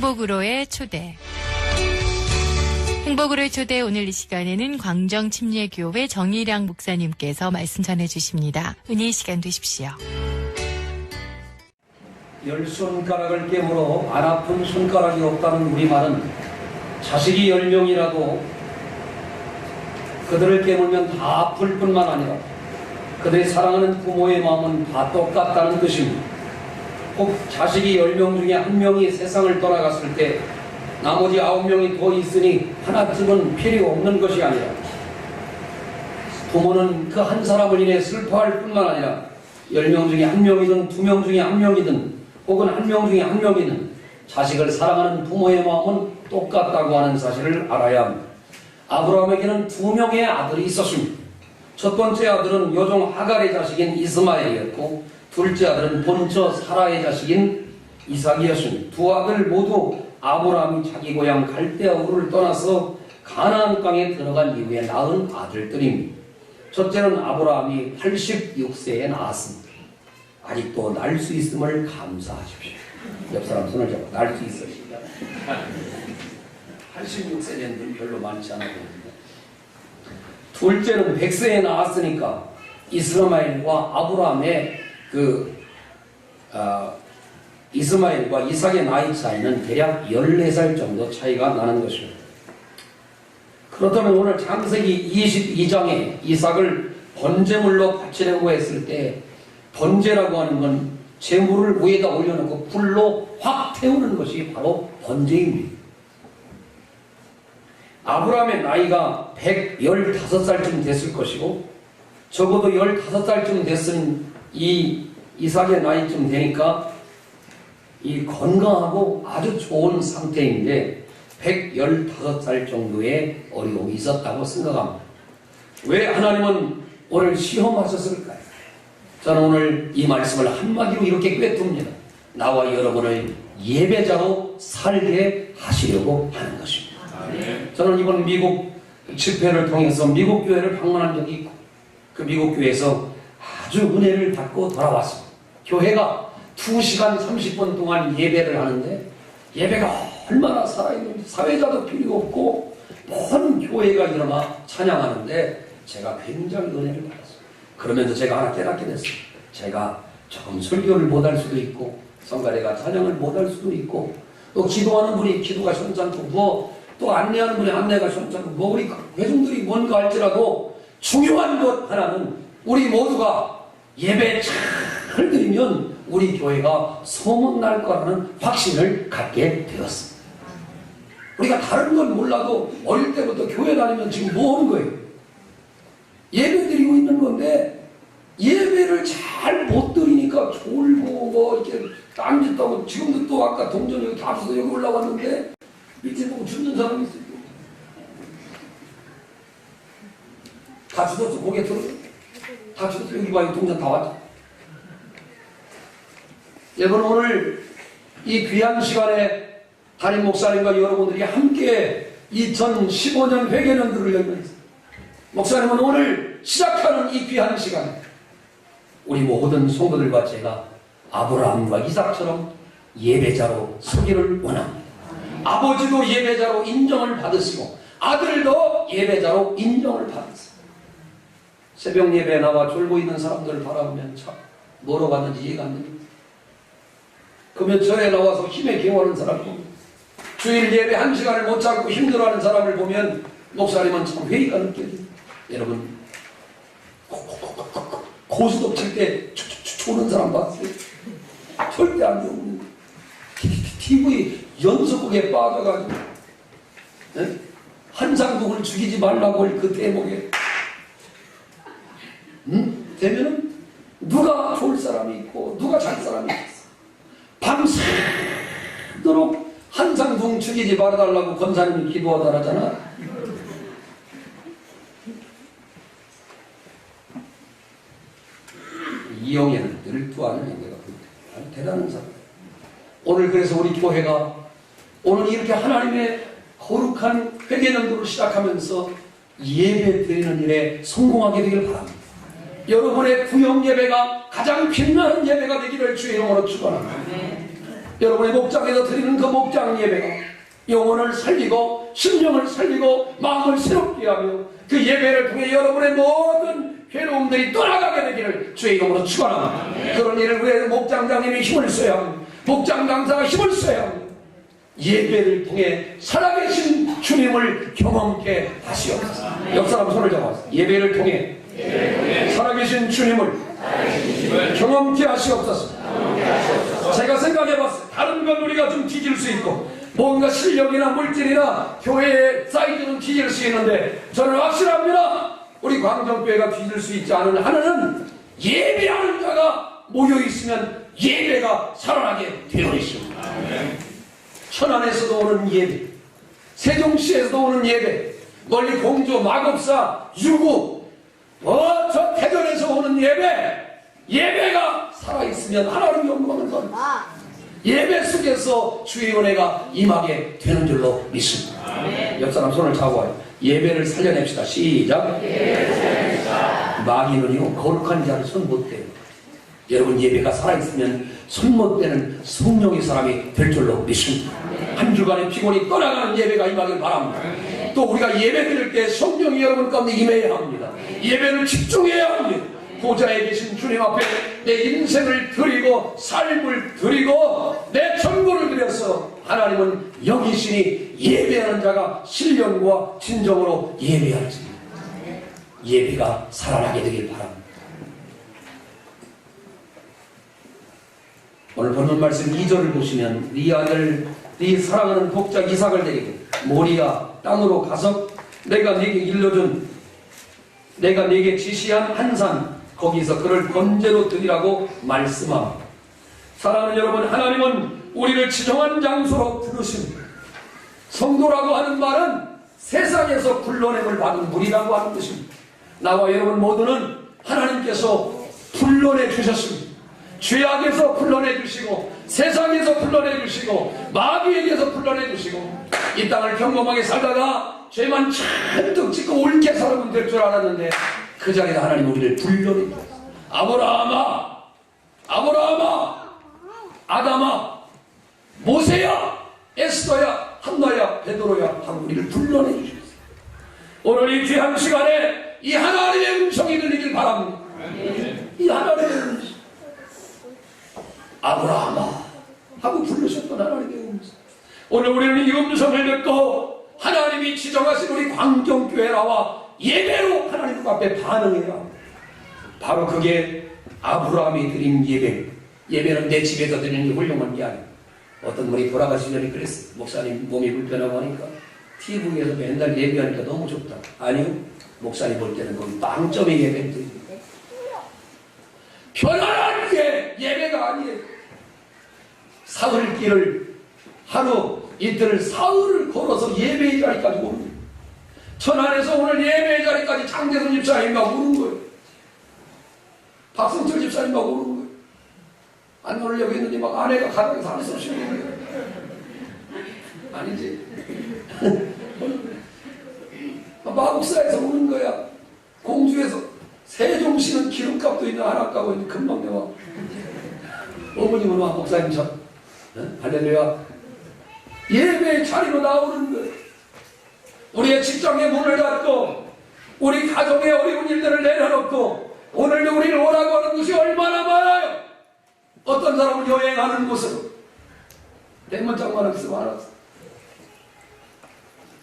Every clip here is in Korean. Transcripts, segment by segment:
행복으로의 초대. 행복으로의 초대. 오늘 이 시간에는 광정침례교회 정일양 목사님께서 말씀 전해주십니다. 은혜의 시간 되십시오. 열 손가락을 깨물어 안 아픈 손가락이 없다는 우리말은 자식이 10명이라도 그들을 깨물면 다 아플 뿐만 아니라 그들이 사랑하는 부모의 마음은 다 똑같다는 뜻입니다. 혹 자식이 10명 중에 1명이 세상을 떠나갔을 때 나머지 9명이 더 있으니 하나쯤은 필요 없는 것이 아니라 부모는 그 한 사람을 인해 슬퍼할 뿐만 아니라 10명 중에 1명이든 2명 중에 1명이든 혹은 1명 중에 1명이든 자식을 사랑하는 부모의 마음은 똑같다고 하는 사실을 알아야 합니다. 아브라함에게는 2명의 아들이 있었습니다. 첫 번째 아들은 여종 하갈의 자식인 이스마엘이었고 둘째 아들은 본처 사라의 자식인 이삭이었습니다. 두 아들 모두 아브라함이 자기 고향 갈대아 우르를 떠나서 가나안 땅에 들어간 이후에 낳은 아들들입니다. 첫째는 아브라함이 86세에 낳았습니다. 아직도 날 수 있음을 감사하십시오. 옆 사람 손을 잡고 날 수 있으십니다. 86세 된 분 별로 많지 않아 보입니다. 둘째는 100세에 낳았으니까 이스마엘과 아브라함의 이스마엘과 이삭의 나이 차이는 대략 14살 정도 차이가 나는 것입니다. 그렇다면 오늘 창세기 22장에 이삭을 번제물로 바치려고 했을 때 번제라고 하는 건 제물을 위에다 올려놓고 불로 확 태우는 것이 바로 번제입니다. 아브라함의 나이가 115살쯤 됐을 것이고 적어도 15살쯤 됐은 이 이삭의 나이쯤 되니까 이 건강하고 아주 좋은 상태인데 115살 정도의 어려움이 있었다고 생각합니다. 왜 하나님은 오늘 시험하셨을까요? 저는 오늘 이 말씀을 한마디로 이렇게 꿰둡니다. 나와 여러분을 예배자로 살게 하시려고 하는 것입니다. 저는 이번 미국 집회를 통해서 미국 교회를 방문한 적이 있고 그 미국 교회에서 아주 은혜를 받고 돌아왔습니다. 교회가 2시간 30분 동안 예배를 하는데 예배가 얼마나 살아있는지 사회자도 필요 없고 모든 교회가 일어나 찬양하는데 제가 굉장히 은혜를 받았어요. 그러면서 제가 하나 깨닫게 됐어요. 제가 조금 설교를 못할 수도 있고 성가대가 찬양을 못할 수도 있고 또 기도하는 분이 기도가 시원찮고 또 안내하는 분이 안내가 시원찮고 우리 회중들이 뭔가 할지라도 중요한 것 하나는 우리 모두가 예배 잘 드리면 우리 교회가 소문날 거라는 확신을 갖게 되었습니다. 우리가 다른 건 몰라도 어릴 때부터 교회 다니면 지금 뭐 하는 거예요? 예배 드리고 있는 건데 예배를 잘 못 드리니까 졸고 뭐 이렇게 딴짓하고 지금도 또 아까 동전이 여기 다 없어서 여기 올라왔는데 밑에 보고 죽는 사람이 있어요. 다 죽었어. 고개 들어. 다 죽었어. 여기 봐. 동전 다 왔죠. 여러분 오늘 이 귀한 시간에 담임 목사님과 여러분들이 함께 2015년 회개년도를 열고 있습니다. 목사님은 오늘 시작하는 이 귀한 시간에 우리 모든 성도들과 제가 아브라함과 이삭처럼 예배자로 서기를 원합니다. 아버지도 예배자로 인정을 받으시고 아들도 예배자로 인정을 받으세요. 새벽 예배에 나와 졸고 있는 사람들을 바라보면 참 뭐로 갔는지 이해가 안 됩니다. 그러면 절에 나와서 힘에 기워하는 사람을 보면 주일 예배 1시간을 못 잡고 힘들어하는 사람을 보면 목사님은 참 회의가 느껴집니다. 여러분 고스톱 칠 때 조는 사람 봤어요? 절대 안 좋은데 TV 연속극에 빠져가지고 네? 한상동을 죽이지 말라고 할 그 대목에 되면은 누가 좋을 사람이 있고 누가 잘 사람이 있어. 밤새도록 한상동 죽이지 말아달라고 권사님이 기도하다 하잖아. 이영애는 늘두하는 행위가 대단한 사람. 오늘 그래서 우리 교회가 오늘 이렇게 하나님의 거룩한 회개년도를 시작하면서 예배 드리는 일에 성공하게 되길 바랍니다. 여러분의 구역 예배가 가장 빛나는 예배가 되기를 주의 이름으로 축원합니다. 여러분의 목장에서 드리는 그 목장 예배가 영혼을 살리고 심령을 살리고 마음을 새롭게 하며 그 예배를 통해 여러분의 모든 괴로움들이 떠나가게 되기를 주의 이름으로 축원합니다. 그런 일을 위해 목장장님이 힘을 써야 합니다. 목장 강사가 힘을 써야 합니다. 예배를 통해 살아계신 주님을 경험케 하시옵소서. 옆 사람 손을 잡아서 예배를 통해 살아계신 주님을 경험케 하시옵소서. 제가 생각해봤어요. 다른 건 우리가 좀 뒤질 수 있고 뭔가 실력이나 물질이나 교회의 사이즈는 뒤질 수 있는데 저는 확실합니다. 우리 광정교회가 뒤질 수 있지 않은 하나는 예배하는 자가 모여있으면 예배가 살아나게 되어 있습니다. 천안에서도 오는 예배, 세종시에서도 오는 예배, 멀리 공주, 마곡사, 유구, 저 대전에서 오는 예배가 살아있으면 하나님 영광을 받습니다. 예배 속에서 주의 은혜가 임하게 되는 줄로 믿습니다. 옆 사람 손을 잡아요. 예배를 살려냅시다. 시작. 마귀는요 거룩한 자를 손 못 대요. 여러분 예배가 살아있으면 손 못 대는 성령의 사람이 될 줄로 믿습니다. 한 주간의 피곤이 떠나가는 예배가 임하길 바랍니다. 또 우리가 예배 드릴 때 성령이 여러분 가운데 임해야 합니다. 예배를 집중해야 합니다. 보좌에 계신 주님 앞에 내 인생을 드리고 삶을 드리고 내 전부를 드려서 하나님은 여기시니 예배하는 자가 신령과 진정으로 예배할지 예배가 살아나게 되길 바랍니다. 오늘 본문 말씀 2절을 보시면 네 아들 네 사랑하는 독자 이삭을 데리고 모리아 땅으로 가서 내가 네게 지시한 한 산 거기서 그를 번제로 드리라고 말씀합니다. 사랑하는 여러분, 하나님은 우리를 지정한 장소로 부르십니다. 성도라고 하는 말은 세상에서 불러냄을 받은 무리라고 하는 것입니다. 나와 여러분 모두는 하나님께서 불러내 주셨습니다. 죄악에서 불러내 주시고 세상에서 불러내 주시고 마귀에게서 불러내 주시고 이 땅을 평범하게 살다가 죄만 잔뜩 짓고 옳게 살아면 될 줄 알았는데 그 자리에 하나님 우리를 불러내 주셨어요. 아브라함아, 아담아, 모세야, 에스더야, 한나야, 베드로야 하고 우리를 불러내 주셨어요. 오늘 이 귀한 시간에 이 하나님의 음성이 들리길 바랍니다. 이 하나님의 음성, 아브라함아 하고 부르셨던 하나님의 음성. 오늘 우리는 이 음성을 듣고 하나님이 지정하신 우리 광정교회 나와 예배로 하나님 앞에 반응해야 합니다. 바로 그게 아브라함이 드린 예배는 내 집에서 드리는 게 훌륭한 게 아니에요. 어떤 분이 돌아가시려니 그랬어요. 목사님 몸이 불편하고 하니까 TV에서 맨날 예배하니까 너무 좋다. 아니요, 목사님 볼 때는 거기 빵점의 예배를 드립니다. 편안한 게 예배가 아니에요. 사흘길을 하루 이틀을 사흘을 걸어서 예배의 자리까지 오는 거예요. 천안에서 오늘 예배의 자리까지 장대선 집사님하고 오는 거예요. 박성철 집사님하고 오는 거예요. 안 오려고 했는데 막 아내가 가닥에서 안 쏘시는 거예요. 아니지. 마곡사에서 오는 거야. 공주에서 세종시는 기름값도 있는 하나값도 있는 금방 나와. 어머님은 와 목사님 저 할렐루야 예배의 자리로 나오는 거예요. 우리의 직장의 문을 닫고 우리 가정의 어려운 일들을 내려놓고 오늘도 우리를 오라고 하는 곳이 얼마나 많아요. 어떤 사람은 여행하는 곳으로 대문짝만 없으면 알았어.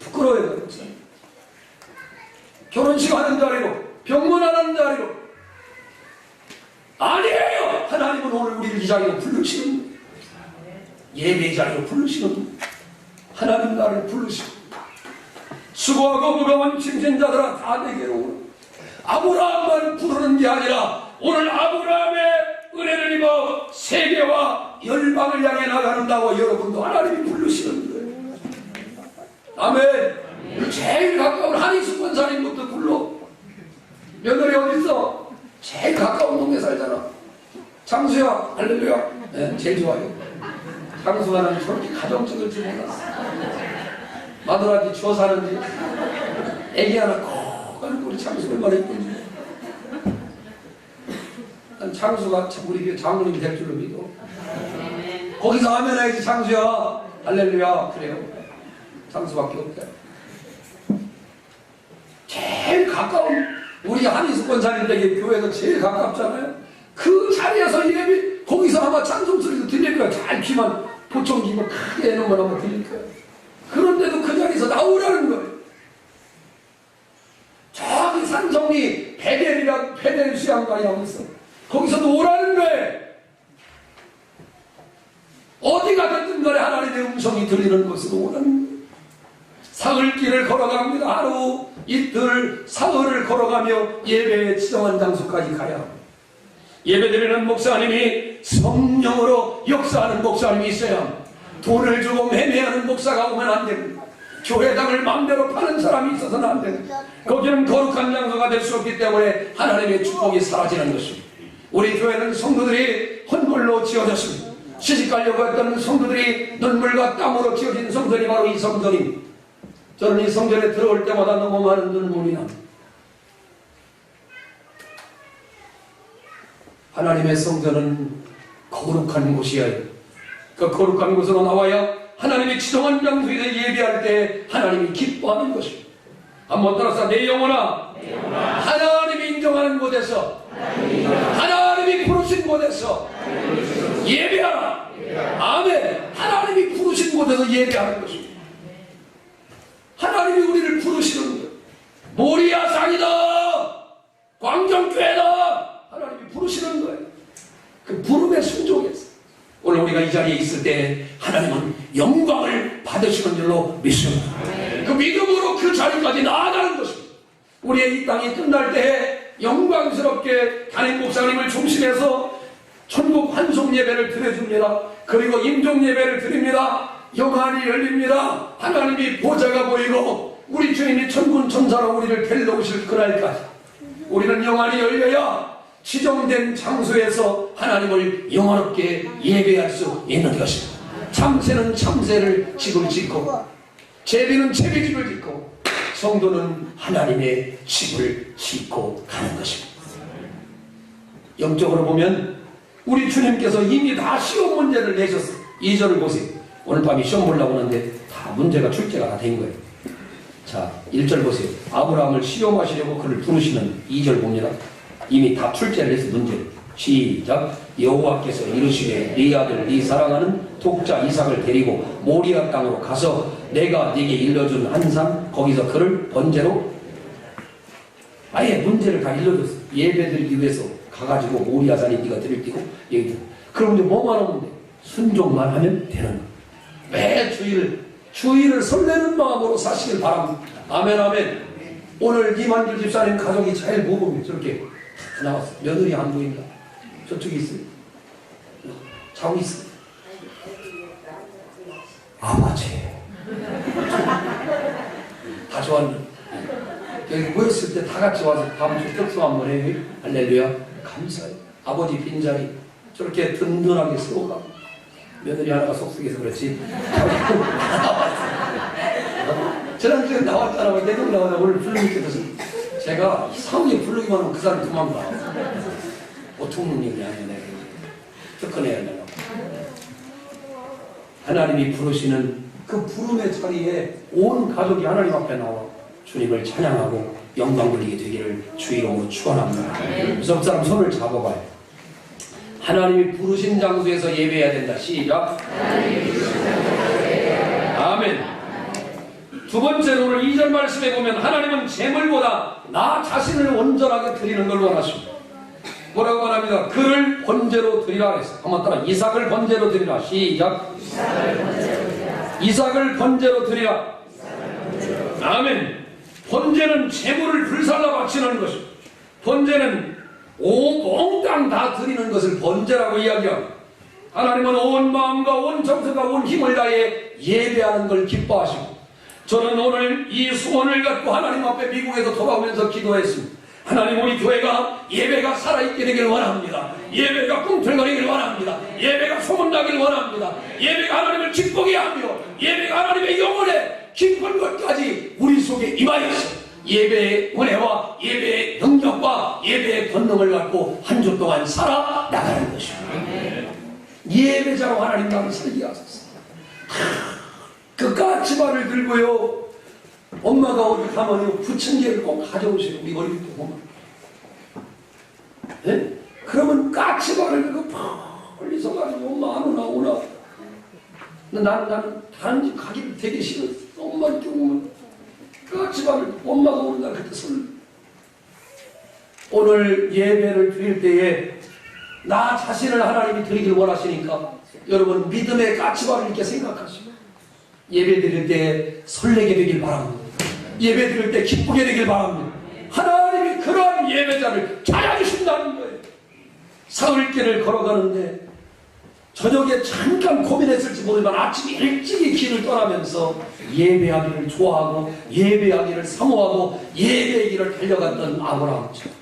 부끄러워요. 목사님. 결혼식 하는 자리로 병문하는 자리로 아니에요. 하나님은 오늘 우리를 이 자리로 부르시는 거예요. 예배의 자리로 부르시는 거예요. 하나님 나를 부르시고 수고하고 무거운 짐진 자들아 다 내게로 오라. 아브라함만 부르는 게 아니라 오늘 아브라함의 은혜를 입어 세계와 열방을 향해 나가는다고 여러분도 하나님이 부르시는 거예요. 아멘. 제일 가까운 한의숙 권사님부터 불러. 며느리 어딨어? 제일 가까운 동네 살잖아. 장수야 할렐루야. 네, 제일 좋아요. 장수가는 저렇게 가정적일 줄 몰랐어. 마누라지 주워 사는지 애기 하나 꼭 하는 우리 장수 얼마나 예쁜지. 난 장수가 우리 교회 장로님이 될 줄로 믿어. 거기서 하면 해야지 장수야. 할렐루야. 그래요. 장수밖에 없대. 제일 가까운 우리 한의수 권사님들에게 교회가 제일 가깝잖아요. 그 자리에서 예배 거기서 아마 찬송소리도 들릴 거야. 잘 귀만 보청 귀만 크게 해놓은 건 아마 들릴 거야. 그런데도 그 자리에서 나오라는 거예요. 저기 산성리 베델 수양관이라고 있어. 거기서도 오라는 거예요. 어디가 됐든 간에 하나님의 음성이 들리는 곳으로 오라는 거예요. 사흘길을 걸어갑니다. 하루 이틀 사흘을 걸어가며 예배의 지정한 장소까지 가야 합니다. 예배드리는 목사님이 성령으로 역사하는 목사님이 있어야 합니다. 돈을 주고 매매하는 목사가 오면 안 됩니다. 교회당을 마음대로 파는 사람이 있어서는 안 됩니다. 거기는 거룩한 장소가 될 수 없기 때문에 하나님의 축복이 사라지는 것입니다. 우리 교회는 성도들이 헌물로 지어졌습니다. 시집가려고 했던 성도들이 눈물과 땀으로 지어진 성전이 바로 이 성전입니다. 저는 이 성전에 들어올 때마다 너무 많은 눈물이 납니다. 하나님의 성전은 거룩한 곳이야. 그 거룩한 곳으로 나와야 하나님이 지정한 장소에 예배할 때 하나님이 기뻐하는 것입니다. 한번 따라서 내 영혼아, 하나님이 인정하는 곳에서 하나님이 부르신 곳에서 예배하라. 아멘. 하나님이 부르신 곳에서 예배하는 것입니다. 하나님이 우리를 부르시는 거예요. 모리아상이다, 광정교회다, 하나님이 부르시는 거예요. 그 부름에 순종해서 오늘 우리가 이 자리에 있을 때 하나님은 영광을 받으시는 줄로 믿습니다. 그 믿음으로 그 자리까지 나아가는 것입니다. 우리의 이 땅이 끝날 때 영광스럽게 담임 목사님을 중심해서 천국 환송 예배를 드려줍니다. 그리고 임종 예배를 드립니다. 영안이 열립니다. 하나님이 보좌가 보이고 우리 주님이 천군 천사로 우리를 데려오실 그날까지 우리는 영안이 열려야 지정된 장소에서 하나님을 영원롭게 예배할 수 있는 것입니다. 참새는 참새를 집을 짓고 제비는 제비집을 짓고 성도는 하나님의 집을 짓고 가는 것입니다. 영적으로 보면 우리 주님께서 이미 다 시험 문제를 내셨어요. 2절을 보세요. 오늘 밤에 시험 보려고 하는데 다 문제가 출제가 다 된 거예요. 자, 1절 보세요. 아브라함을 시험하시려고 그를 부르시는 2절 봅니다. 이미 다 출제를 해서 문제를. 시작. 여호와께서 이르시되 네 아들 네 사랑하는 독자 이삭을 데리고 모리아 땅으로 가서 내가 네게 일러준 한 산 거기서 그를 번제로, 아예 문제를 다 일러줬어. 예배드리기 위해서 가가지고 모리아산에 네가 드릴 띠고 얘기해. 그럼 이제 뭐만 하면 돼? 순종만 하면 되는 거야. 매 주일을 설레는 마음으로 사시길 바랍니다. 아멘 아멘. 오늘 이만길 집사님 가족이 제일 모범이 저렇게 다 나왔어. 며느리 안 보인다. 저쪽에 있어요. 자고 있어요. 아버지. 다 좋았네. 여기 모였을 때 다 같이 와서 다음 주 특수 한번 해요. 할렐루야. 감사해요. 아버지 빈자리 저렇게 든든하게 세워가고 며느리 하나가 속쓰게서 그렇지. 지난주에 나왔잖아. 내동 나오다 오늘 부르니까 제가 이상하게 부르기만 하면 그 사람이 도망가. 보통 일이 아니야. 내가 접근해야 된다고. 하나님이 부르시는 그 부름의 자리에 온 가족이 하나님 앞에 나와 주님을 찬양하고 영광 돌리게 되기를 주 이름으로 축원합니다. 옆 사람 손을 잡아봐요. 하나님이 부르신 장소에서 예배해야 된다. 시작. 아멘. 두 번째로 오늘 2절 말씀에 보면 하나님은 재물보다 나 자신을 온전하게 드리는 걸 원하십니다. 뭐라고 말합니다. 그를 번제로 드리라 했어요. 한번 따라. 이삭을 번제로 드리라. 시작. 이삭을 번제로 드리라. 아멘. 번제는 재물을 불살라 바치는 것입니다. 번제는 몽땅 다 드리는 것을 번제라고 이야기합니다. 하나님은 온 마음과 온 정성과 온 힘을 다해 예배하는 걸 기뻐하십니다. 저는 오늘 이 소원을 갖고 하나님 앞에 미국에서 돌아오면서 기도했습니다. 하나님, 우리 교회가 예배가 살아있게 되길 원합니다. 예배가 꿈틀거리길 원합니다. 예배가 소문나길 원합니다. 예배가 하나님을 기쁘게 하며 예배가 하나님의 영혼에 깊은 것까지 우리 속에 임하여서 예배의 은혜와 예배의 능력과 예배의 권능을 갖고 한 주 동안 살아나가는 것입니다. 예배자로 하나님 나를 살게 하소서. 그 까치발을 들고요, 엄마가 어디 가면요 부침개를 꼭 가져오세요. 우리 어릴 때 보면. 예? 그러면 까치발을 들고 멀리서 가지고 엄마 안 오나. 나는 다른 집 가기를 되게 싫어. 엄마 이렇게 오면 까치발을 엄마가 오는 날 그때 오늘 예배를 드릴 때에 나 자신을 하나님이 드리길 원하시니까 여러분 믿음의 까치발을 이렇게 생각하시고 예배 드릴 때 설레게 되길 바랍니다. 예배 드릴 때 기쁘게 되길 바랍니다. 하나님이 그러한 예배자를 찾아주신다는 거예요. 사흘길을 걸어가는데 저녁에 잠깐 고민했을지 모르지만 아침 일찍이 길을 떠나면서 예배하기를 좋아하고 예배하기를 사모하고 예배의 길을 달려갔던 아브라함처럼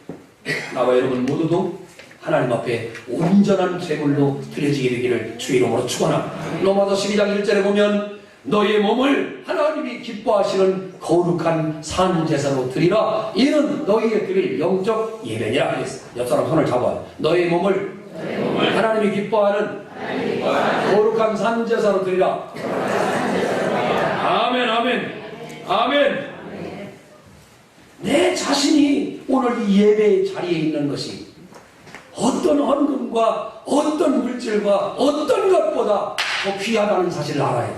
나와 여러분 모두도 하나님 앞에 온전한 제물로 드려지게 되기를 주의 이름으로 축원합니다. 로마서 12장 1절에 보면 너희의 몸을 하나님이 기뻐하시는 거룩한 산제사로 드리라. 이는 너희의 드릴 영적 예배니라 그랬어. 옆 사람 손을 잡아요. 너희의 몸을 하나님이 기뻐하는 거룩한 산제사로 드리라. 아멘, 아멘, 아멘. 내 자신이 오늘 이 예배의 자리에 있는 것이 어떤 헌금과 어떤 물질과 어떤 것보다 더 귀하다는 사실을 알아야 돼.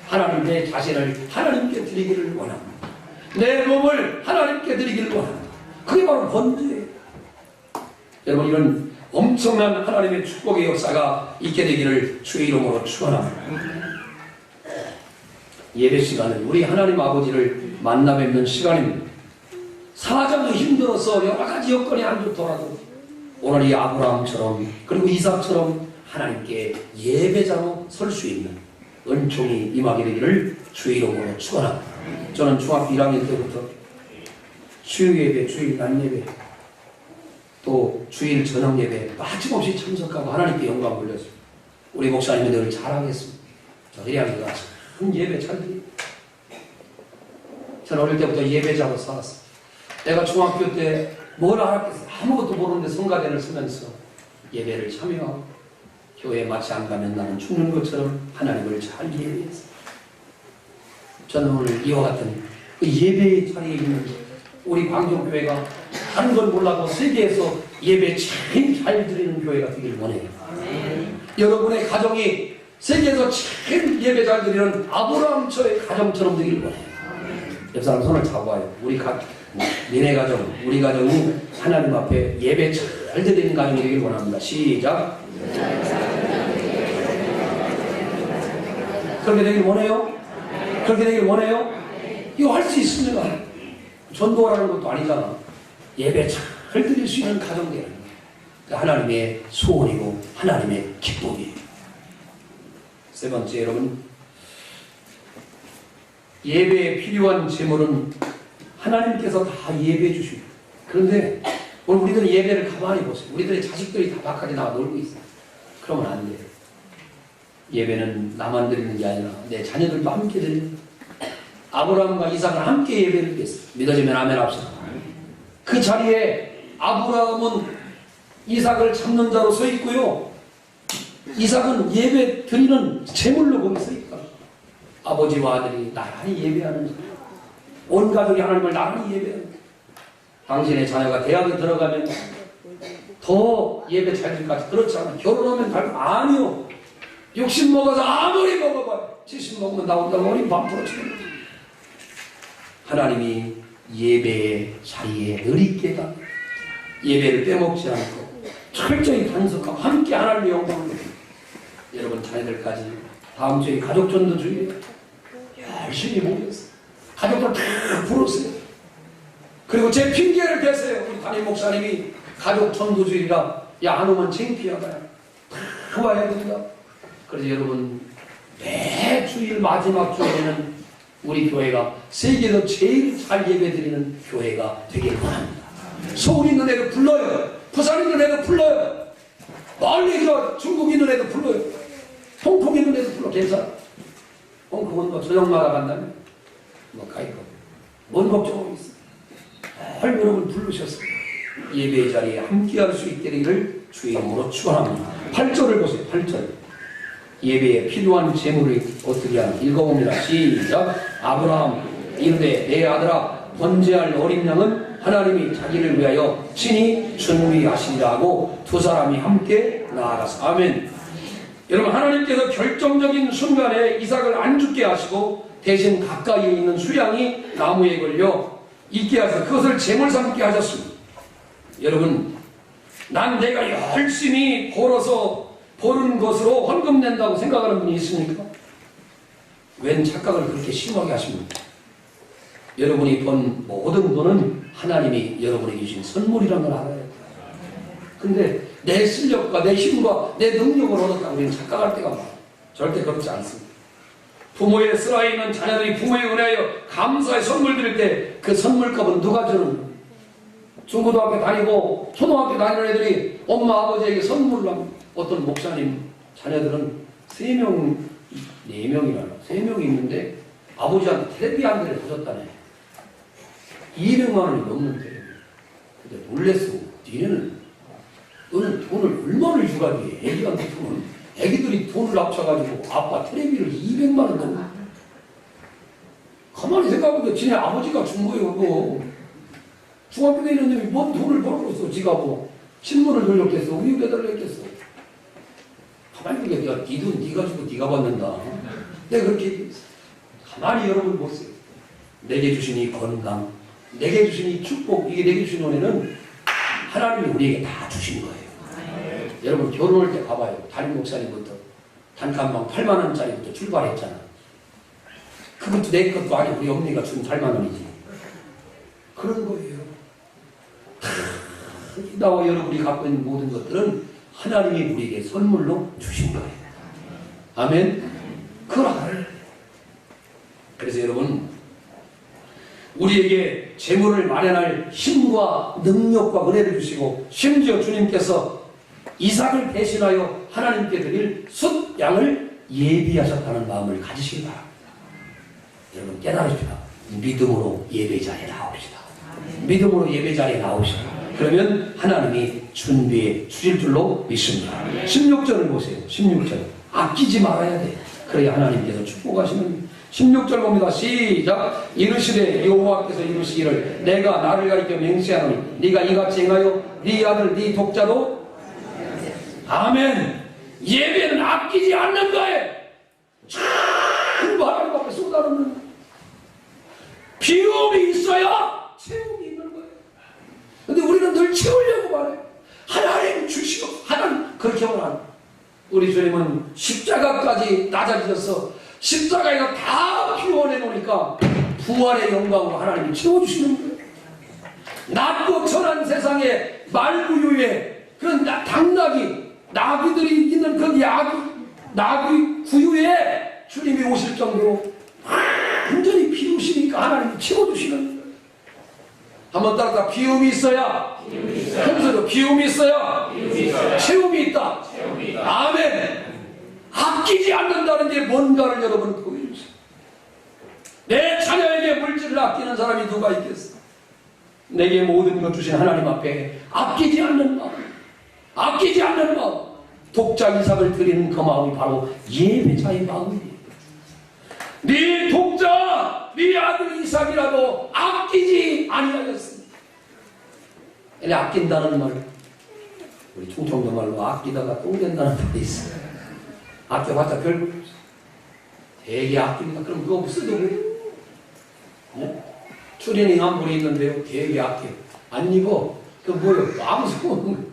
하나님 내 자신을 하나님께 드리기를 원합니다. 내 몸을 하나님께 드리기를 원합니다. 그게 바로 번제예요. 여러분 이런 엄청난 하나님의 축복의 역사가 있게 되기를 주의 이름으로 축원합니다. 예배 시간은 우리 하나님 아버지를 만나 뵙는 시간입니다. 사정이 힘들어서 여러 가지 여건이 안 좋더라도 오늘 이 아브라함처럼 그리고 이삭처럼 하나님께 예배자로 설 수 있는 은총이 임하게 되기를 주의 이름으로 축원합니다. 저는 중학교 1학년 때부터 주일 예배, 주일 낮 예배, 또 주일 저녁 예배 빠짐없이 참석하고 하나님께 영광 돌렸습니다. 우리 목사님이 늘 자랑했습니다. 저희 아기가 참 예배 잘 드립니다. 저는 어릴 때부터 예배자로 살았습니다. 내가 중학교 때 뭘 알았겠어요? 아무것도 모르는데 성가대를 쓰면서 예배를 참여하고 교회에 마치 안 가면 나는 죽는 것처럼 하나님을 잘 예배했어요. 저는 오늘 이와 같은 그 예배의 자리에 있는 우리 광종교회가 다른 건 몰라도 세계에서 예배 제일 잘 드리는 교회가 되길 원해요. 여러분의 가정이 세계에서 제일 예배 잘 드리는 아브라함처의 가정처럼 되길 원해요. 옆 사람 손을 잡아요. 니네 가정, 우리 가정이 하나님 앞에 예배 잘 드리는 가정이 되길 원합니다. 시작. 그렇게 되길 원해요? 그렇게 되길 원해요? 이거 할 수 있습니다. 전도하라는 것도 아니잖아. 예배 잘 드릴 수 있는 가정들. 하나님의 소원이고 하나님의 기쁨이에요. 세 번째, 여러분, 예배에 필요한 제물은 하나님께서 다 예배해 주십니다. 그런데 오늘 우리들은 예배를 가만히 보세요. 우리들의 자식들이 다 밖에 나가 놀고 있어요. 그러면 안 돼요. 예배는 나만 드리는 게 아니라 내 자녀들도 함께 드립니다. 아브라함과 이삭은 함께 예배를 드렸어요. 믿어지면 아멘 합시다. 그 자리에 아브라함은 이삭을 잡는 자로 서 있고요. 이삭은 예배 드리는 제물로 거기 서 있다. 아버지와 아들이 나란히 예배하는 자. 온 가족이 하나님을 나란히 예배하는 자. 당신의 자녀가 대학에 들어가면 더 예배 잘 드릴까지 그렇지 않아요. 결혼하면 아니요. 60 먹어서 아무리 먹어봐요. 70 먹으면 나온다고 머리 반 부러지는 하나님이 예배의 자리에 늘 있게 가 예배를 빼먹지 않고 철저히 단속하고 함께 하나님의 영광을 드립니다. 여러분 자녀들까지 다음 주에 가족 전도 주일에 열심히 모여서 가족들 다 부르세요. 그리고 제 핑계를 대세요. 우리 담임 목사님이 가족 전도 주일이라 야 안 오면 창피하다. 다 와야 된다. 그래서 여러분 매 주일 마지막 주일에는 우리 교회가 세계에서 제일 잘 예배드리는 교회가 되길 바랍니다. 서울 있는 애도 불러요. 부산 있는 애도 불러요. 멀리 저 중국 있는 애도 불러요. 홍콩 있는 애도 불러. 괜찮아. 홍콩은 뭐 저녁마다 간다면 뭐 가있고 뭔 걱정하고 있어. 여러분 부르셨어요. 예배 자리에 함께할 수 있기를 주의 이름으로 축원합니다. 8절을 보세요. 8절. 예배에 필요한 재물을 어떻게 하나 읽어봅니다. 시작. 아브라함 이르되 내 아들아 번제할 어린 양은 하나님이 자기를 위하여 친히 준비하시리라 하고 두 사람이 함께 나아가서 아멘. 여러분 하나님께서 결정적인 순간에 이삭을 안 죽게 하시고 대신 가까이에 있는 수양이 나무에 걸려 있게 하셔서 그것을 제물 삼게 하셨습니다. 여러분 난 내가 열심히 벌어서 버는 것으로 헌금 낸다고 생각하는 분이 있습니까? 웬 착각을 그렇게 심하게 하십니까? 여러분이 번 모든 돈은 하나님이 여러분에게 주신 선물이라는 걸 알아야 돼요. 근데 내 실력과 내 힘과 내 능력을 얻었다고 우리는 착각할 때가 많아요. 절대 그렇지 않습니다. 부모의 슬하에 있는 자녀들이 부모의 은혜하여 감사의 선물 드릴 때 그 선물값은 누가 주는 거예요? 중고등학교 다니고 초등학교 다니는 애들이 엄마 아버지에게 선물을 합니다. 어떤 목사님 자녀들은 3명, 4명이나 3명이 있는데 아버지한테 텔레비 한 대를 사줬다네. 200만 원이 넘는데. 근데 놀랬어. 너는 돈을 얼마를 주가니? 애기한테 돈을. 애기들이 돈을 합쳐가지고 아빠 텔레비를 200만 원 넘는. 가만히 생각해보니까 지네 아버지가 준 거예요, 그거. 중학교 때 있는 놈이 뭔 돈을 벌었어, 지가 뭐. 신문을 돌렸겠어, 우유 배달했겠어. 가만히 보니까 네 돈 네가 주고 네가 받는다. 내가 그렇게 얘기했어. 가만히 여러분 보세요. 내게 주신 이 건강, 내게 주신 이 축복, 이게 내게 주신 은혜는 하나님이 우리에게 다 주신 거예요. 여러분 결혼할 때 봐봐요. 담임 목사님부터 단칸방 8만 원짜리부터 출발했잖아. 그것도 내 것도 아니고 우리 어머니가 준 8만 원이지. 그런 거예요. 나와 여러분이 갖고 있는 모든 것들은 하나님이 우리에게 선물로 주신 거예요. 아멘. 그걸 알아야 돼요. 그래서 여러분 우리에게 재물을 마련할 힘과 능력과 은혜를 주시고 심지어 주님께서 이삭을 대신하여 하나님께 드릴 숫 양을 예비하셨다는 마음을 가지시기 바랍니다. 여러분 깨달으십시다. 믿음으로 예배 자리에 나옵시다. 믿음으로 예배 자리에 나오시다. 그러면 하나님이 준비해 주실 줄로 믿습니다. 16절을 보세요. 16절. 아끼지 말아야 돼. 그래야 하나님께서 축복하시는 16절 봅니다. 시작. 이르시되 여호와께서 이르시기를 내가 나를 가리켜 맹세하노니 네가 이같이 행하여 네 아들 네 독자도 아멘. 예배는 아끼지 않는 거예요. 전부 하나님 앞에 쏟아놓는 비움이 있어야 채움이 있는 거예요. 근데 우리는 늘 채우려고 말해요. 하나님 주시오. 하나님 그렇게 원하는 우리 주님은 십자가까지 낮아지셔서 십자가에서 다 피워내 놓으니까 부활의 영광으로 하나님이 채워주시는 거예요. 낮고 천한 세상에 말구유에 그런 나귀들이 있는 그 나귀 구유에 주님이 오실 정도로 완전히 비우시니까 하나님이 채워주시는 거예요. 한번 따라서 비움이 있어야 평소에도 비움이 있어야 채움이 있다. 아멘. 아끼지 않는다는 게 뭔가를 여러분 보여주세요. 내 자녀에게 물질을 아끼는 사람이 누가 있겠어? 내게 모든 것 주신 하나님 앞에 아끼지 않는 마음, 아끼지 않는 마음, 독자 이삭을 드리는 그 마음이 바로 예배자의 마음이에요. 네 독자, 네 아들 이삭이라도 아끼지 아니하였습니다. 아낀다는 말, 우리 충청도 말로 아끼다가 똥 된다는 말이 있어요. 아껴봤자 별거 없어. 되게 아낍니다. 그럼 그거 없어도 그래? 네? 추리닝 한 벌이 있는데요. 되게 아껴. 안 입어. 그 뭐예요? 아무 소용없는 거예요.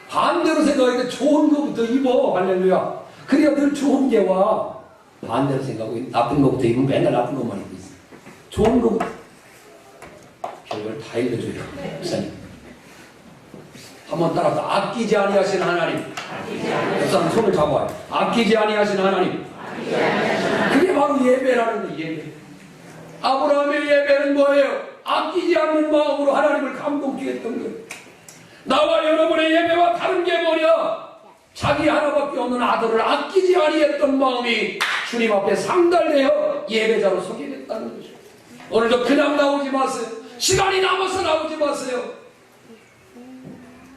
반대로 생각하니까 좋은 거부터 입어. 할렐루야. 그래야 늘 좋은 게 와. 반대로 생각하고 나쁜 거부터 입으면 맨날 나쁜 것만 입고 있어. 좋은 거부터. 별걸 다 읽어줘요. 목사님. 한번 따라서 아끼지 아니하신 하나님. 목사님 손을 잡아요. 아끼지 아니하신 하나님. 그게 바로 예배라는 거예요. 예배. 아브라함의 예배는 뭐예요? 아끼지 않는 마음으로 하나님을 감동케 했던 거예요. 나와 여러분의 예배와 다른 게 뭐냐? 자기 하나밖에 없는 아들을 아끼지 아니했던 마음이 주님 앞에 상달되어 예배자로 서게 됐다는 거죠. 오늘도 그냥 나오지 마세요. 시간이 남아서 나오지 마세요.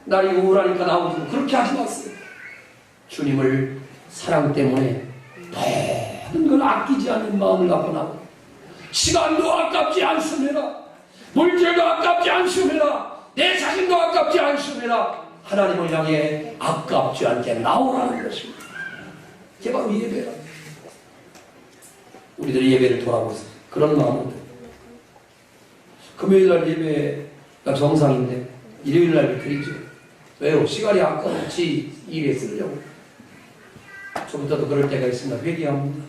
날이 우울하니까 나오지. 그렇게 하지 마세요. 주님을 사랑 때문에 모든 걸 아끼지 않는 마음을 갖고 나오고, 시간도 아깝지 않습니다. 물질도 아깝지 않습니다. 내 자신도 아깝지 않습니다. 하나님을 향해 아깝지 않게 나오라는 것입니다. 그게 바로 예배라. 우리들이 예배를 돌아보세요. 그런 마음으로. 금요일날 예배가 정상인데 일요일날 드리죠. 왜요? 시간이 아까웠지 일에 쓰려고. 저부터도 그럴 때가 있습니다. 회개합니다.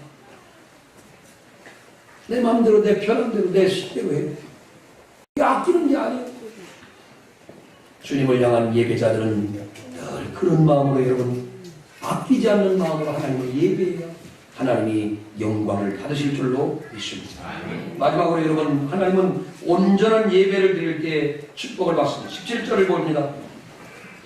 내 마음대로, 내 편한 대로, 내 식대로 해. 이게 아끼는 게 아니에요. 주님을 향한 예배자들은 늘 그런 마음으로, 여러분, 아끼지 않는 마음으로 하나님을 예배해야 하나님이 영광을 받으실 줄로 믿습니다. 마지막으로 여러분, 하나님은 온전한 예배를 드릴 때 축복을 받습니다. 17절을 봅니다.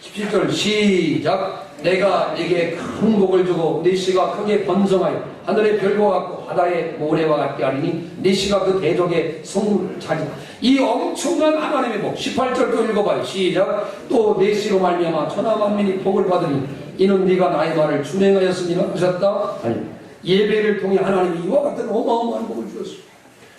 17절 시작. 내가 네게 큰 복을 주고 네 씨가 크게 번성하여 하늘의 별과 같고 바다의 모래와 같게 하리니 네 씨가 그 대적의 성물을 차지하라. 이 엄청난 하나님의 복. 18절도 읽어봐요. 시작. 또 네 씨로 말미암아 천하 만민이 복을 받으니 이는 네가 나의 말을 준행하였으니라 하셨다. 아니, 예배를 통해 하나님이 이와 같은 어마어마한 복을 주었습니다.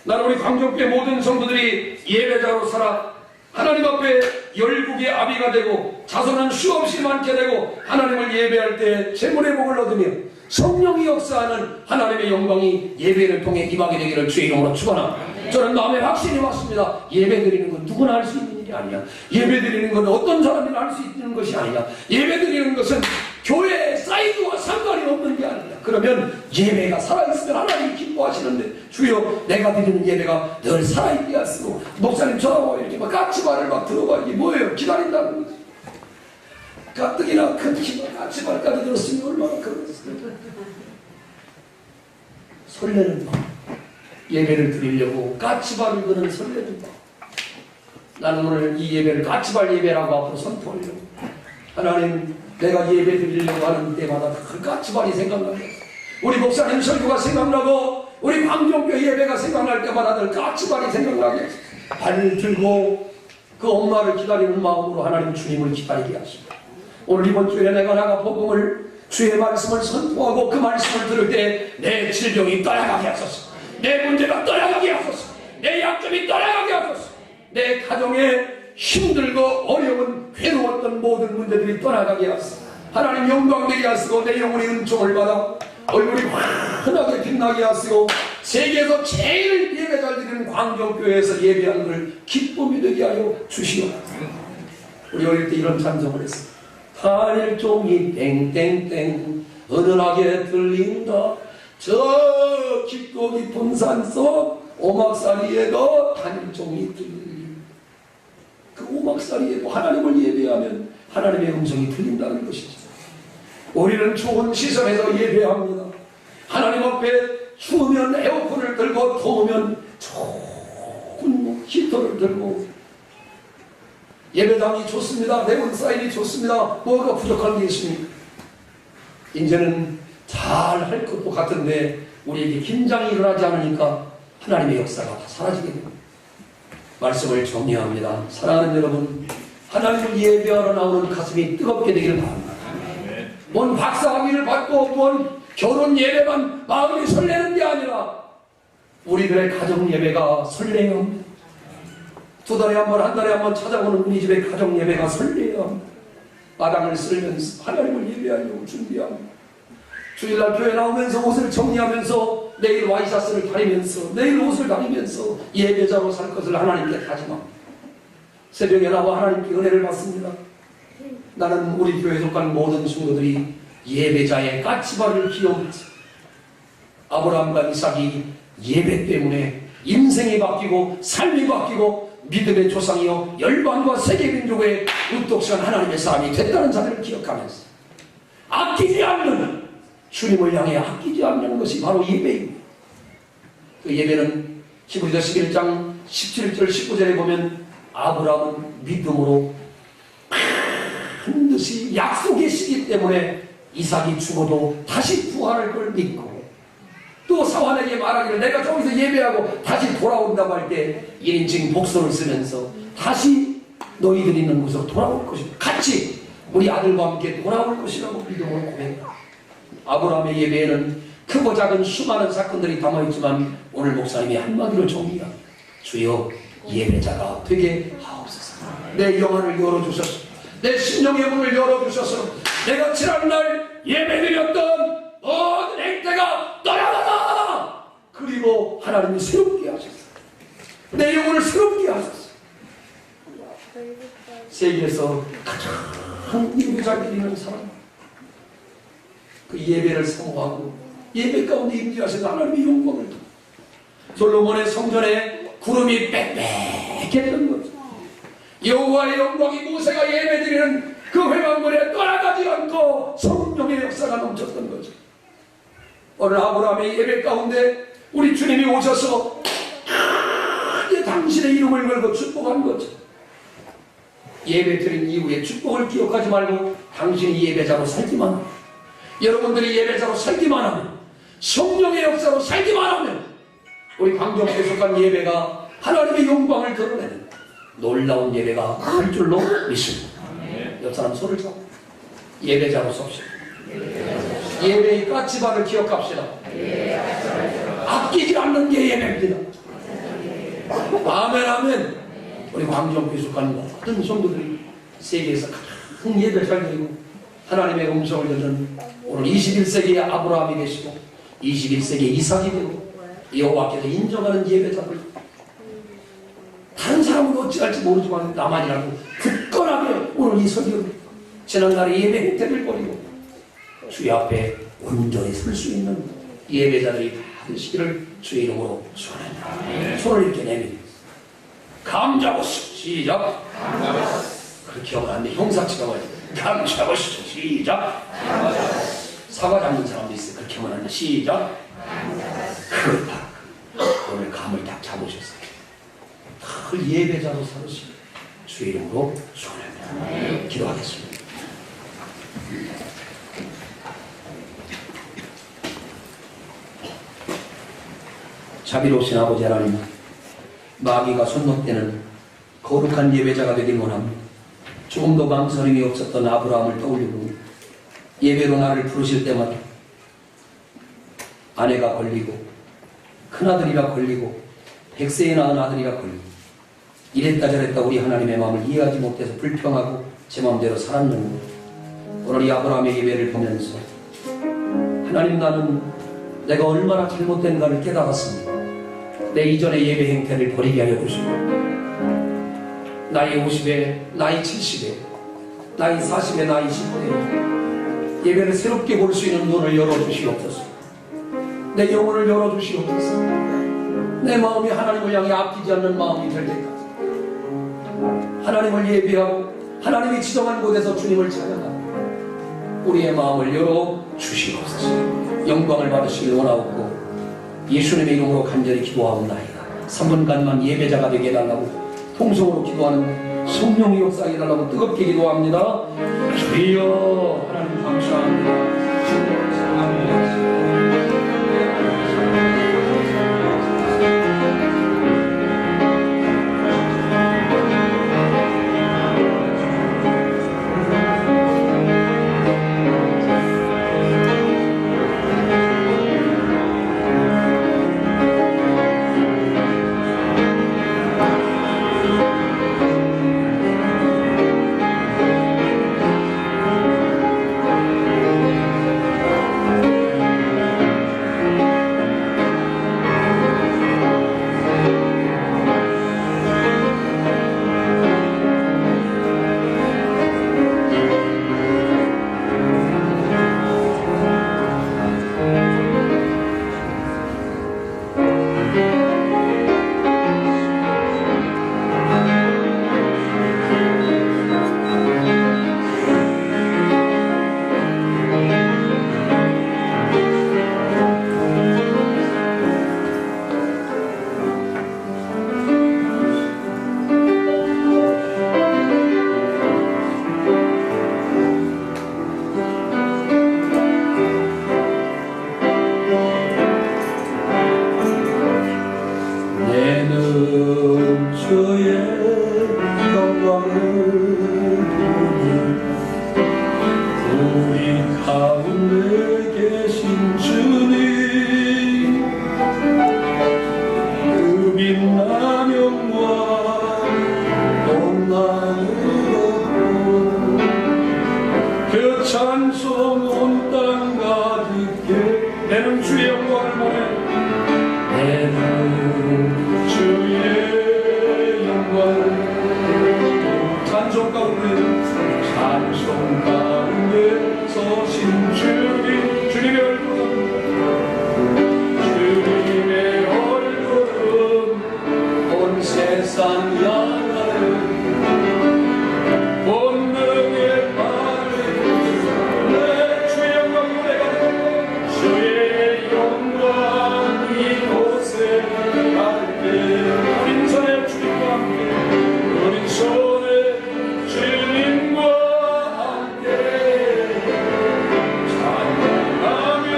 나는 우리 광정교회 모든 성도들이 예배자로 살아 하나님 앞에 열국의 아비가 되고 자손은 수없이 많게 되고 하나님을 예배할 때 재물의 복을 얻으며 성령이 역사하는 하나님의 영광이 예배를 통해 임하게 되기를 주의 이름으로 축원합니다. 저는 마음에 확신이 왔습니다. 예배 드리는 건 누구나 할 수 있는 일이 아니야. 예배 드리는 건 어떤 사람이나 할 수 있는 것이 아니야. 예배 드리는 것은 교회의 사이즈와 상관이 없는 게 아니야. 그러면 예배가 살아있으면 하나님이 기뻐하시는데, 주여 내가 드리는 예배가 늘 살아있게 하시고, 목사님 저하고 이렇게 막 까치발을 막 들어봐. 이게 뭐예요? 기다린다는 거지. 가뜩이나 큰 키만 까치발까지 들었으면 얼마나 그랬어요. 설레는 마음. 예배를 드리려고 까치발을 드는 설레는 마음. 나는 오늘 이 예배를 까치발 예배라고 앞으로 선포하려고. 하나님, 내가 예배 드리려고 하는 때마다 그 까치발이 생각나요. 우리 목사님 설교가 생각나고 우리 광정교회 예배가 생각날 때마다 늘 까치발이 생각나게 발을 들고 그 엄마를 기다리는 마음으로 하나님 주님을 기다리게 하십니다. 오늘 이번 주에 내가 나가 복음을, 주의 말씀을 선포하고 그 말씀을 들을 때 내 질병이 떠나가게 하소서. 내 문제가 떠나가게 하소서. 내 약점이 떠나가게 하소서. 내 가정에 힘들고 어려운 괴로웠던 모든 문제들이 떠나가게 하소서. 하나님 영광되게 하시고 내 영혼의 은총을 받아 얼굴이 환하게 빛나게 하시고 세계에서 제일 예배 잘 드리는 광정교회에서 예배하는 것을 기쁨이 되게 하여 주시옵소서. 우리 어릴 때 이런 찬송을 했어요. 하늘종이 땡땡땡 은은하게 들린다. 저 깊고 깊은 산속 오막살이에도 하늘종이 들린다. 그 오막살이에도 하나님을 예배하면 하나님의 음성이 들린다는 것이죠. 우리는 좋은 시설에서 예배합니다. 하나님 앞에 추우면 에어컨을 들고 더우면 좋은 히터를 들고 예배당이 좋습니다. 내원 사인이 좋습니다. 뭐가 부족한 게 있습니까? 이제는 잘 할 것도 같은데 우리에게 긴장이 일어나지 않으니까 하나님의 역사가 다 사라지게 됩니다. 말씀을 정리합니다. 사랑하는 여러분, 하나님을 예배하러 나오는 가슴이 뜨겁게 되기를 바랍니다. 뭔 박사학위를 받고 뭔 결혼 예배만 마음이 설레는 게 아니라 우리들의 가정 예배가 설레야 합니다. 2달에 한 번, 1달에 한 번 찾아오는 우리 집의 가정 예배가 설레야 합니다. 마당을 쓸면서 하나님을 예배하려고 준비합니다. 주일날 교회 나오면서 옷을 정리하면서 내일 와이셔츠를 다리면서 내일 옷을 다리면서 예배자로 살 것을 하나님께 다짐합니다. 새벽에 나와 하나님께 은혜를 받습니다. 나는 우리 교회에 속한 모든 성도들이 예배자의 까치발을 기억했지. 아브라함과 이삭이 예배 때문에 인생이 바뀌고 삶이 바뀌고 믿음의 조상이요 열방과 세계민족의 우뚝선 하나님의 사람이 됐다는 자들을 기억하면서 아끼지 않는, 주님을 향해 아끼지 않는 것이 바로 예배입니다. 그 예배는 히브리서 11장 17절 19절에 보면 아브라함은 믿음으로 반드시 약속의 시기 때문에 이삭이 죽어도 다시 부활할 걸 믿고, 또 사환에게 말하기를 내가 저기서 예배하고 다시 돌아온다고 할 때 1인칭 복선을 쓰면서 다시 너희들이 있는 곳으로 돌아올 것이다. 같이 우리 아들과 함께 돌아올 것이라고 믿음으로 고백합니다. 아브라함의 예배에는 크고 작은 수많은 사건들이 담아있지만 오늘 목사님이 한마디로 정리합니다. 주여 예배자가 되게 하옵소서. 내 영안을 열어주셔서 내 심령의 문을 열어주셔서 내가 지난날 예배드렸던 모든 행태가 떠나가라. 그리고 하나님이 새롭게 하셨어. 내 영혼을 새롭게 하셨어. 세계에서 가장 예배 잘 드리는 사람, 그 예배를 사모하고 예배 가운데 임재하셔서 하나님의 영광을 더. 솔로몬의 성전에 구름이 빽빽했던 거죠. 여호와의 영광이 모세가 예배드리는 그 회막문에 떠나가지 않고 성령의 역사가 넘쳤던 거죠. 오늘 아브라함의 예배 가운데 우리 주님이 오셔서 크게 당신의 이름을 걸고 축복한 거죠. 예배 드린 이후에 축복을 기억하지 말고 당신이 예배자로 살기만 하면, 여러분들이 예배자로 살기만 하면, 성령의 역사로 살기만 하면 우리 광정교회 속한 예배가 하나님의 영광을 드러내는 놀라운 예배가 할 줄로 믿습니다. 옆 사람 손을 잡고 예배자로 섭시다. 예배의 까치발을 기억합시다. 아끼지 않는 게 예배입니다. 아멘 아멘. 우리 광정교회 속한 모든 성도들이 세계에서 가장 예배 잘 드리고 하나님의 음성을 듣는 오늘 21세기의 아브라함이 계시고 21세기의 이삭이 되고 여호와께서 인정하는 예배자들, 다른 사람은 어찌할지 모르지만 나만이라도 굳건하게 오늘 이 설교를 지난날의 예배 행태를 버리고 주의 앞에 온전히 설 수 있는 예배자들이 다 되시기를 주의 이름으로 축원합니다. 손을 이렇게 내밀 감잡으시오. 시작. 그렇게 하면 안 돼. 형사치가 와야 돼. 감잡으시오. 시작. 사과 잡는 사람도 있어요. 그렇게 하면 안 돼. 시작. 그렇다. 오늘 감을 딱 잡으셨어요. 그 예배자로 살으시고 주의 이름으로 축원합니다. 기도하겠습니다. 자비로우신 아버지 하나님, 마귀가 손목대는 거룩한 예배자가 되길 원합니다. 조금도 망설임이 없었던 아브라함을 떠올리고 예배로 나를 부르실 때마다 아내가 걸리고 큰아들이라 걸리고 100세에 낳은 아들이라 걸리고 이랬다 저랬다 우리 하나님의 마음을 이해하지 못해서 불평하고 제 마음대로 살았는데 오늘 이 아브라함의 예배를 보면서 하나님, 나는 내가 얼마나 잘못된가를 깨달았습니다. 내 이전의 예배 행태를 버리게 하여 주시고 나이 50에 나이 70에 나이 40에 나이 10에 예배를 새롭게 볼 수 있는 눈을 열어주시옵소서. 내 영혼을 열어주시옵소서. 내 마음이 하나님을 향해 아끼지 않는 마음이 될 때까지 하나님을 예배하고 하나님이 지정한 곳에서 주님을 찬양하고 우리의 마음을 열어주시옵소서. 영광을 받으시길 원하옵고 예수님의 이름으로 간절히 기도하옵나이다. 3분간만 예배자가 되게 해달라고 통성으로 기도하는 성령의 역사에 해달라고 뜨겁게 기도합니다. 주여 하나님 감사합니다. 찬송 온 땅 가득해 내는 주의 영광을 보내 내는 주의 영광을 찬송 가운데 서신 주님의 얼굴은 온 세상 향하는 본능의 발을 내 주의 영광 보내가 주의 영광 이곳에 갈때 우린 손에 주님과 함께 우린 손에 주님과 함께 찬양하며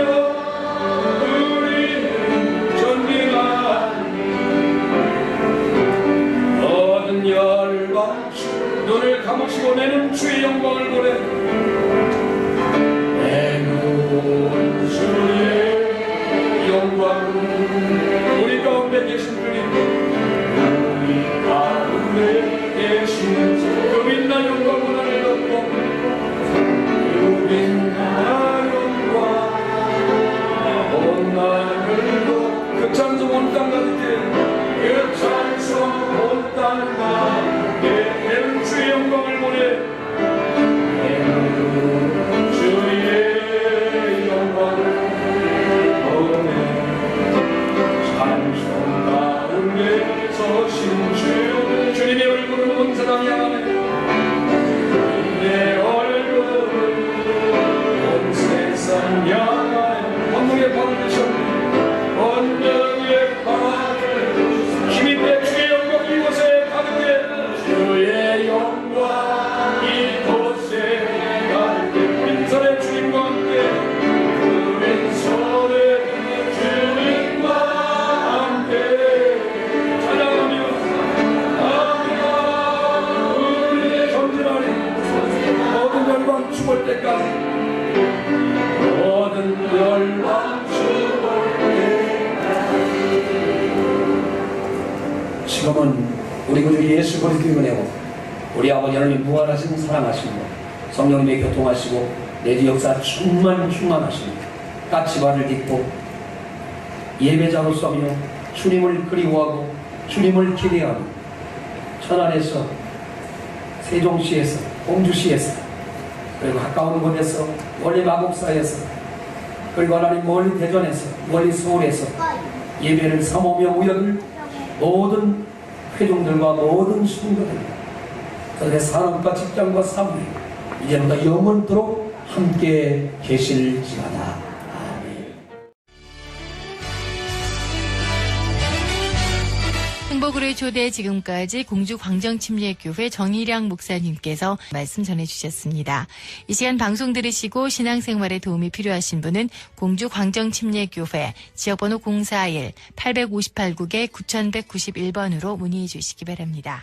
우리는 전진하니 모든 열방 눈을 감으시고 내는 주의 영광을 보내 내는 주의 영광 우리 가운데 계신 주님 우리 가운데 계신 그 빛난 영광을 하늘 얻고 그 빛난 영광 온 나늘도 그 찬송 온 땅 가득해 그 찬송 온 땅 가득해 내는 주의 영광을 보내 내는 주의 영광을 보내 찬송 가운데 서신 주님의 얼굴은 온 세상 향하네 내 얼굴은 온 세상 향하네 본능의 발을 드셨네 본능의 발을 힘있게 주의 영광 이곳에 가득해 주의 영광 이곳에 가득해 빈손에 주님과 함께 빈손에 주님과 함께 찬양하며 우리의 전진하리 모든 열방 죽을 때까지 모든 열방 죽을 때까지 지금은 우리 구주 예수 그리스도의 은혜고 우리 아버지 하나님 무한하신 사랑하시고 성령님의 교통하시고 내주 역사 충만하시고 까치발을 딛고 예배자로 서며 주님을 그리워하고 주님을 기대하고 천안에서 세종시에서 공주시에서 그리고 가까운 곳에서 멀리 마곡사에서 그리고 하나님 멀리 대전에서 멀리 서울에서 예배를 삼으며 우연을 모든 회중들과 모든 신도들과 그들의 산업과 직장과 사무에 이제부터 영원토록 함께 계실지어다. 아멘. 행복으로의 초대 지금까지 공주 광정침례교회 정일양 목사님께서 말씀 전해주셨습니다. 이 시간 방송 들으시고 신앙생활에 도움이 필요하신 분은 공주 광정침례교회 지역번호 041-858국에 9191번으로 문의해 주시기 바랍니다.